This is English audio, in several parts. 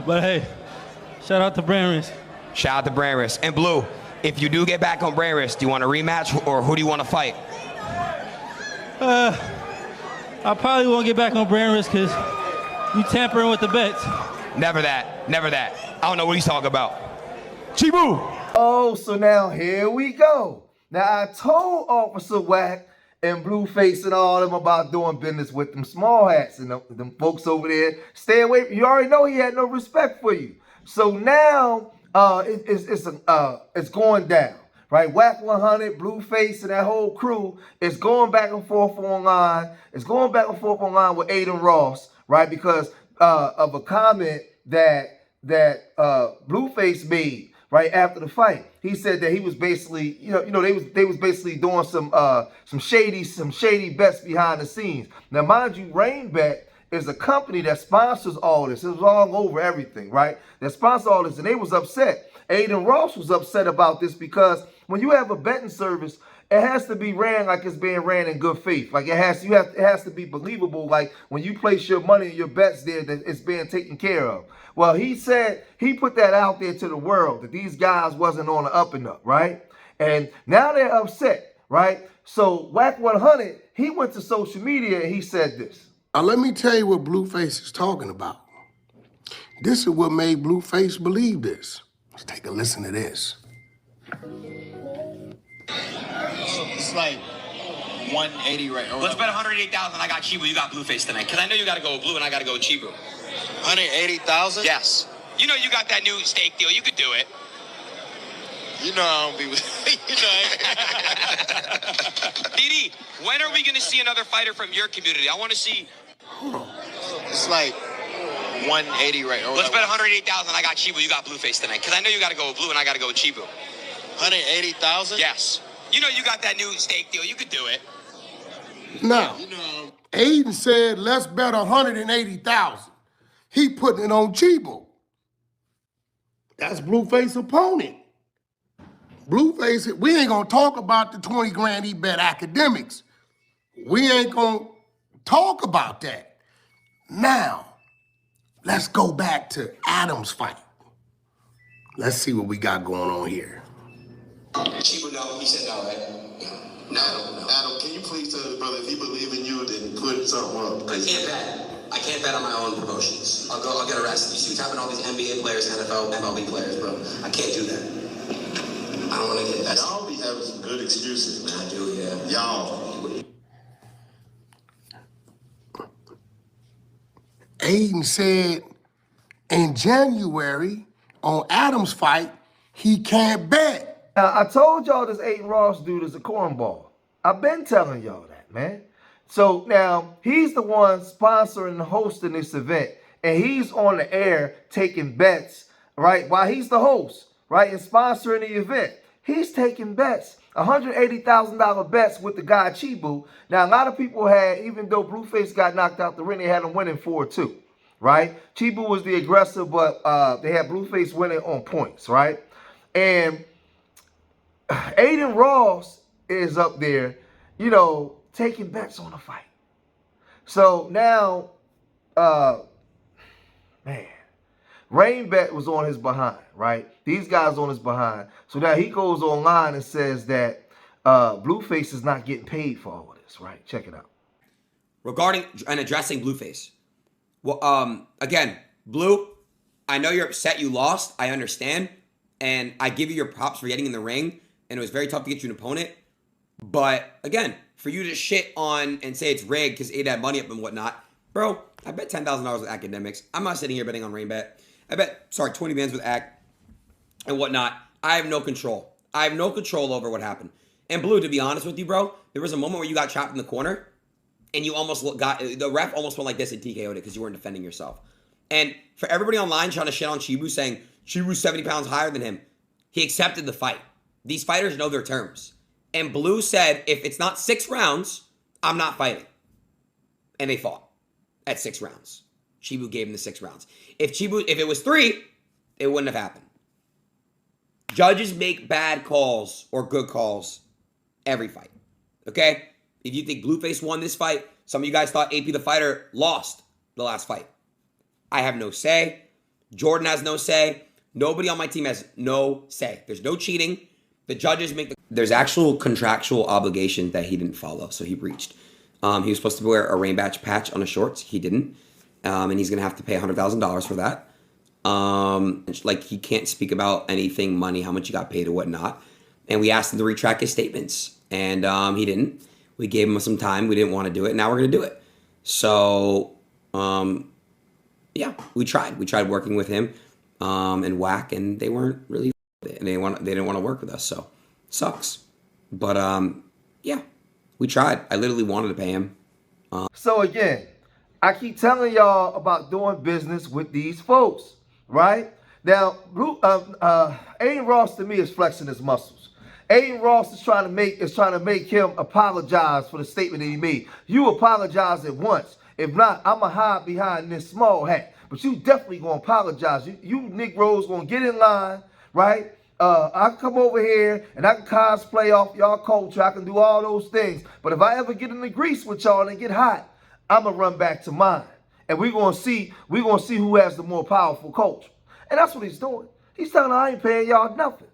But hey, shout out to Brand Risk. Shout out to Brand Risk. And Blue, if you do get back on Brand Risk, do you want a rematch or who do you want to fight? I probably won't get back on Brand Risk because you tampering with the bets. Never that. Never that. I don't know what he's talking about. Chibu! Oh, so now here we go. Now I told Officer Wack and Blueface and all them about doing business with them small hats and them folks over there. Stay away. You already know he had no respect for you. So now it's going down, right? WACK100, Blueface, and that whole crew is going back and forth online. It's going back and forth online with Aiden Ross, right? Because of a comment that Blueface made right after the fight. He said that he was basically, they was basically doing some shady bets behind the scenes. Now, mind you, RainBet is a company that sponsors all this. It was all over everything, right? That sponsors all this, and they was upset. Aiden Ross was upset about this because when you have a betting service, it has to be ran like it's being ran in good faith. Like it has to be believable. Like when you place your money and your bets there, that it's being taken care of. Well, he said he put that out there to the world that these guys wasn't on the up and up, right? And now they're upset, right? So WACK100, he went to social media and he said this. Now let me tell you what Blueface is talking about. This is what made Blueface believe this. Let's take a listen to this. It's like 180 right now. Let's bet 180,000. I got Chibu. You got Blueface tonight. Because I know you got to go with Blue and I got to go with Chibu. 180,000? Yes. You know you got that new steak deal. You could do it. You know I don't be with you know. DD, when are we going to see another fighter from your community? I want to see. It's like 180 right now. Let's bet 180,000. I got Chibu. You got Blueface tonight. Because I know you got to go with Blue and I got to go with Chibu. 180,000? Yes. You know you got that new steak deal. You could do it. Now, Aiden said, let's bet 180,000. He putting it on Chibu. That's Blueface's opponent. Blueface, we ain't gonna talk about the 20 grand he bet academics. We ain't gonna talk about that. Now, let's go back to Adam's fight. Let's see what we got going on here. Chibu, no. He said no, right? No. Adam, can you please tell the brother if he believe in you, then put something up? I can't bet. I can't bet on my own promotions. I'll get arrested. You see what's happening to all these NBA players, NFL, MLB players, bro. I can't do that. I don't want to get that. Y'all be having some good excuses, man. I do, yeah. Y'all. Aiden said in January on Adam's fight, he can't bet. Now, I told y'all this Aiden Ross dude is a cornball. I've been telling y'all that, man. So now he's the one sponsoring and hosting this event, and he's on the air taking bets, right? While he's the host, right, and sponsoring the event, he's taking bets, $180,000 bets with the guy Chibu. Now a lot of people had, even though Blueface got knocked out the ring, they had him winning 4-2, right? Chibu was the aggressor, but they had Blueface winning on points, right? And Aiden Ross is up there, taking bets on the fight. So now, RainBet was on his behind, right? These guys on his behind. So now he goes online and says that Blueface is not getting paid for all of this, right? Check it out. Regarding and addressing Blueface. Well, again, Blue, I know you're upset you lost. I understand. And I give you your props for getting in the ring. And it was very tough to get you an opponent. But again, for you to shit on and say it's rigged because it had money up and whatnot, bro, I bet $10,000 with academics. I'm not sitting here betting on RainBet. I bet, 20 bands with Ac and whatnot. I have no control. I have no control over what happened. And Blue, to be honest with you, bro, there was a moment where you got chopped in the corner and you almost the ref almost went like this and TKO'd it because you weren't defending yourself. And for everybody online trying to shit on Chibu, saying Chibu's 70 pounds higher than him, he accepted the fight. These fighters know their terms. And Blue said, if it's not 6 rounds, I'm not fighting. And they fought at 6 rounds. Chibu gave him the 6 rounds. If it was 3, it wouldn't have happened. Judges make bad calls or good calls every fight. Okay? If you think Blueface won this fight, some of you guys thought AP the fighter lost the last fight. I have no say. Jordan has no say. Nobody on my team has no say. There's no cheating. The judges make there's actual contractual obligation that he didn't follow, so he breached. He was supposed to wear a rain patch on his shorts. He didn't. And he's going to have to pay $100,000 for that. Like, he can't speak about anything, money, how much he got paid or whatnot. And we asked him to retract his statements, and he didn't. We gave him some time. We didn't want to do it. Now we're going to do it. So, yeah, we tried. We tried working with him and WACK, and they weren't really and they didn't want to work with us. So, sucks. But, yeah, we tried. I literally wanted to pay him. So again, I keep telling y'all about doing business with these folks, right? Now, Aiden Ross to me is flexing his muscles. Aiden Ross is trying to make him apologize for the statement that he made. You apologize at once. If not, I'ma hide behind this small hat. But you definitely gonna apologize. You Negroes gonna get in line, right? I can come over here and I can cosplay off y'all culture. I can do all those things. But if I ever get in the grease with y'all and get hot, I'ma run back to mine. And we're gonna see who has the more powerful culture. And that's what he's doing. He's telling I ain't paying y'all nothing,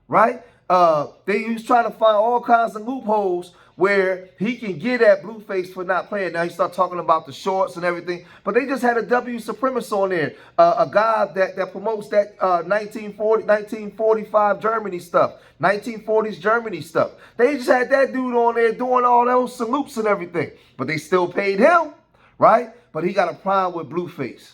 right? He was trying to find all kinds of loopholes where he can get at Blueface for not playing. Now he start talking about the shorts and everything, but they just had a W supremacist on there, a guy that promotes that 1945 Germany stuff, 1940s Germany stuff. They just had that dude on there doing all those salutes and everything, but they still paid him, right? But he got a problem with Blueface.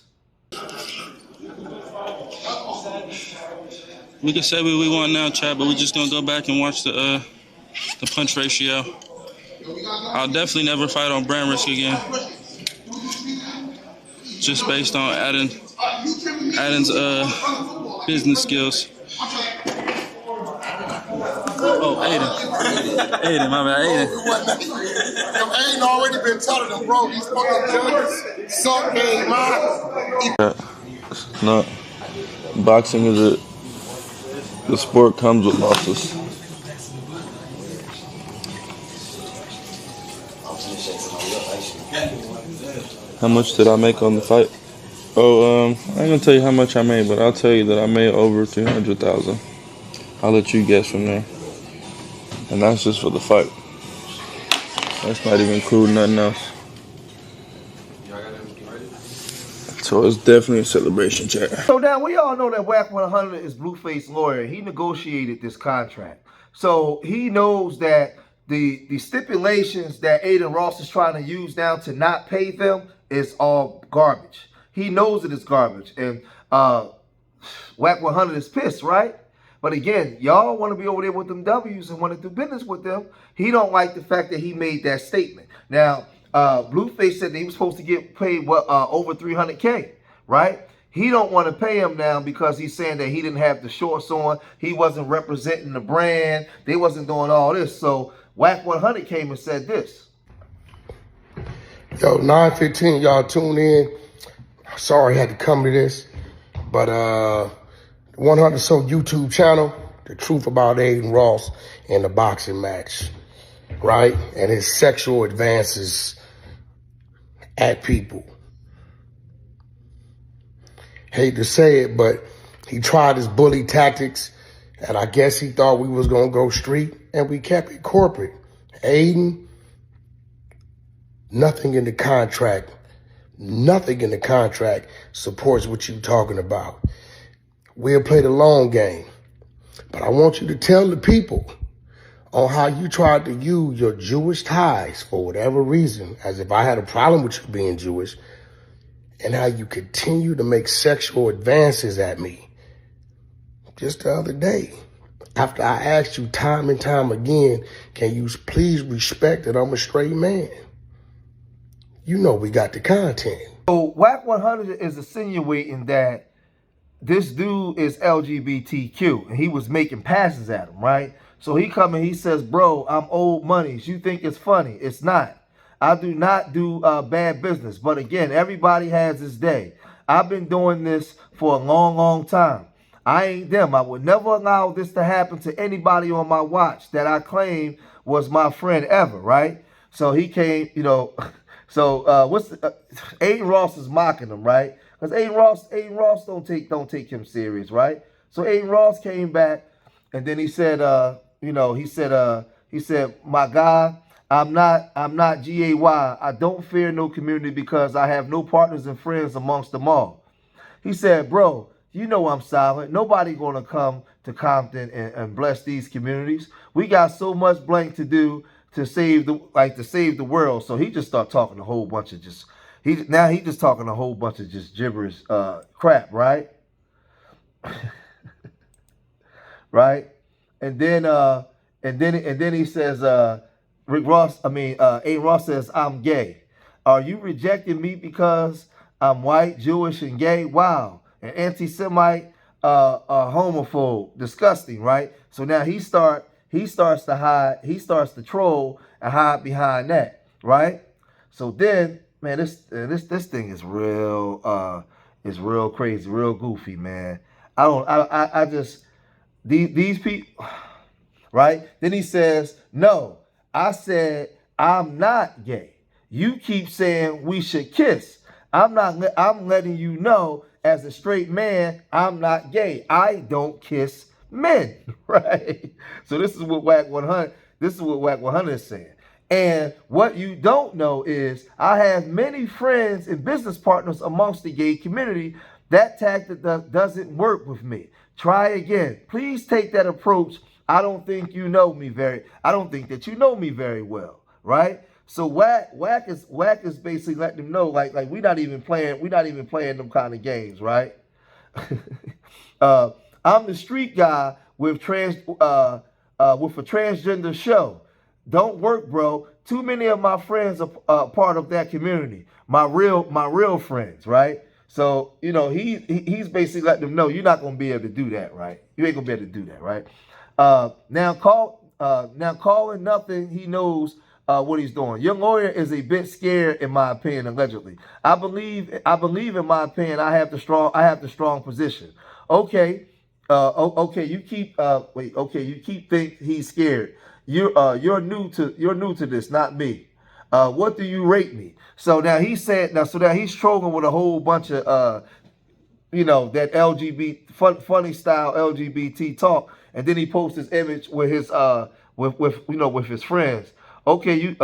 We can say what we want now, Chad, but we're just gonna go back and watch the punch ratio. I'll definitely never fight on brand risk again. Just based on Adin's business skills. Oh, Aiden, my bad, Aiden. Aiden already been telling them, bro, these fucking judges suck game, man. It's not. Boxing is the sport comes with losses. How much did I make on the fight? Oh, I ain't gonna tell you how much I made, but I'll tell you that I made over 300,000. I'll let you guess from there. And that's just for the fight. That's not even including nothing else. So it's definitely a celebration, chat. So now we all know that WACK100 is Blueface's lawyer. He negotiated this contract. So he knows that the stipulations that Aiden Ross is trying to use now to not pay them is all garbage. He knows it is garbage. And WACK100 is pissed, right? But again, y'all want to be over there with them W's and want to do business with them. He don't like the fact that he made that statement. Now, Blueface said that he was supposed to get paid over 300K, right? He don't want to pay him now because he's saying that he didn't have the shorts on. He wasn't representing the brand. They wasn't doing all this. So WACK100 came and said this. Yo, 9:15, y'all tune in. Sorry I had to come to this, but 100 So YouTube channel, the truth about Aiden Ross and the boxing match, right? And his sexual advances at people. Hate to say it, but he tried his bully tactics, and I guess he thought we was gonna go street, and we kept it corporate. Aiden, nothing in the contract supports what you talking about. We'll play the long game, but I want you to tell the people on how you tried to use your Jewish ties for whatever reason, as if I had a problem with you being Jewish, and how you continue to make sexual advances at me. Just the other day, after I asked you time and time again, can you please respect that I'm a straight man? You know we got the content. So WACK100 is insinuating that this dude is LGBTQ, and he was making passes at him, right? So he come and he says, bro, I'm old money. You think it's funny. It's not. I do not do bad business. But again, everybody has his day. I've been doing this for a long, long time. I ain't them. I would never allow this to happen to anybody on my watch that I claim was my friend ever, right? So he came, you know, so Aiden Ross is mocking him, right? Because Aiden Ross don't take him serious, right? So Aiden Ross came back, and then he said, he said, my guy, I'm not GAY. I don't fear no community because I have no partners and friends amongst them all. He said, bro, you know I'm silent. Nobody gonna come to Compton and bless these communities. We got so much blank to do to save the world. So he just started talking a whole bunch of he just talking a whole bunch of just gibberish crap, right? Right? And then he says, Aiden Ross says, I'm gay. Are you rejecting me because I'm white, Jewish, and gay? Wow. An anti-Semite, homophobe, disgusting, right? So now he starts to troll and hide behind that, right? So then, man, this thing is real crazy, real goofy, man. I just these people, right? Then he says, no, I said I'm not gay. You keep saying we should kiss. I'm letting you know as a straight man, I'm not gay. I don't kiss men, right? So this is what WACK100 is saying. And what you don't know is I have many friends and business partners amongst the gay community. That tactic doesn't work with me. Try again. Please take that approach. I don't think that you know me very well, right? So WACK is basically letting them know, like we're not even playing them kind of games, right? I'm the street guy with a transgender show. Don't work, bro. Too many of my friends are part of that community. My real friends, right? So, he's basically letting them know you're not gonna be able to do that, right? You ain't gonna be able to do that, right? Now calling nothing, he knows what he's doing. Young lawyer is a bit scared, in my opinion, allegedly. I believe, in my opinion, I have the strong position. Okay. Okay, you keep think he's scared. You're new to this, not me. What do you rate me? So now he's trolling with a whole bunch of that LGBT funny style LGBT talk, and then he posts his image with his with his friends. Okay,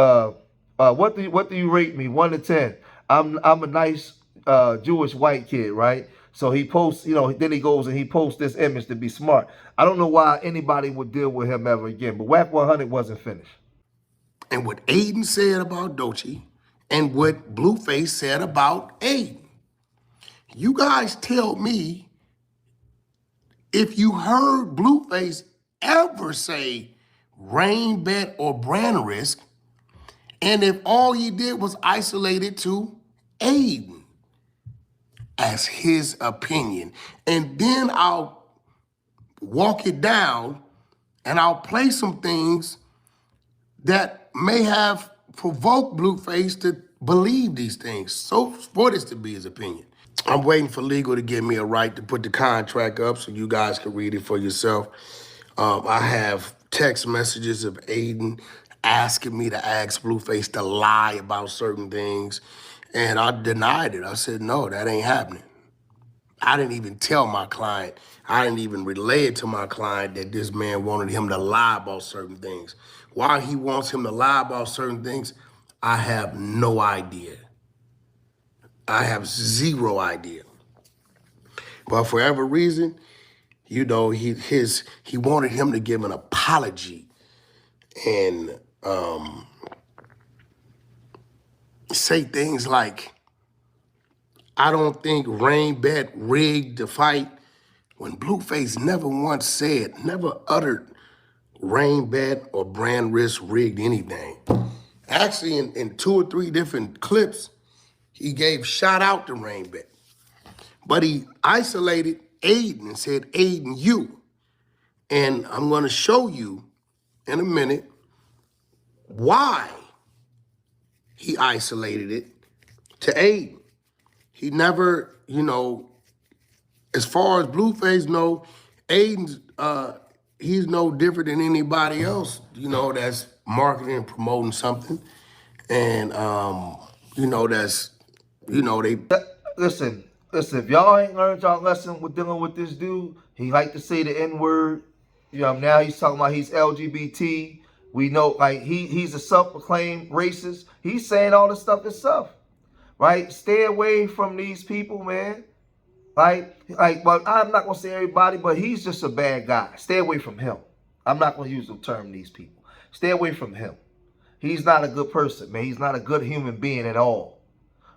what do you rate me? 1 to 10. I'm a nice Jewish white kid, right? So he posts, then he goes and he posts this image to be smart. I don't know why anybody would deal with him ever again, but WACK100 wasn't finished. And what Aiden said about Doechii and what Blueface said about Aiden. You guys tell me if you heard Blueface ever say rain bet or brand risk, and if all he did was isolate it to Aiden as his opinion. And then I'll walk it down and I'll play some things that may have provoked Blueface to believe these things. So for this to be his opinion. I'm waiting for legal to give me a right to put the contract up so you guys can read it for yourself. I have text messages of Aiden asking me to ask Blueface to lie about certain things. And I denied it. I said, no, that ain't happening. I didn't even tell my client. I didn't even relay it to my client that this man wanted him to lie about certain things. Why he wants him to lie about certain things, I have no idea. I have zero idea. But for whatever reason, he wanted him to give an apology and say things like, I don't think Rain Bet rigged the fight, when Blueface never uttered Rain Bet or brand risk rigged anything. Actually, in 2 or 3 different clips, he gave shout out to Rain Bet. But he isolated Aiden and said, Aiden, you. And I'm gonna show you in a minute why he isolated it to Aiden. He never, as far as Blueface know, Aiden's, he's no different than anybody else, that's marketing and promoting something. And, they... Listen, listen, if y'all ain't learned y'all lesson with dealing with this dude, he like to say the N-word. You know, now he's talking about he's LGBT. We know, like, he's a self-proclaimed racist. He's saying all this stuff himself, right? Stay away from these people, man. Well, I'm not going to say everybody, but he's just a bad guy. Stay away from him. I'm not going to use the term these people. Stay away from him. He's not a good person, man. He's not a good human being at all,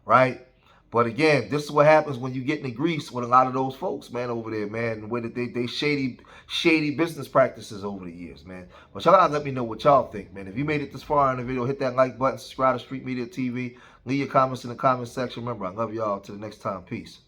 right? But again, this is what happens when you get in grease with a lot of those folks, man, over there, man. The way that they shady business practices over the years, man. But y'all gotta let me know what y'all think, man. If you made it this far in the video, hit that like button, subscribe to Street Media TV, leave your comments in the comment section. Remember, I love y'all. Till the next time, peace.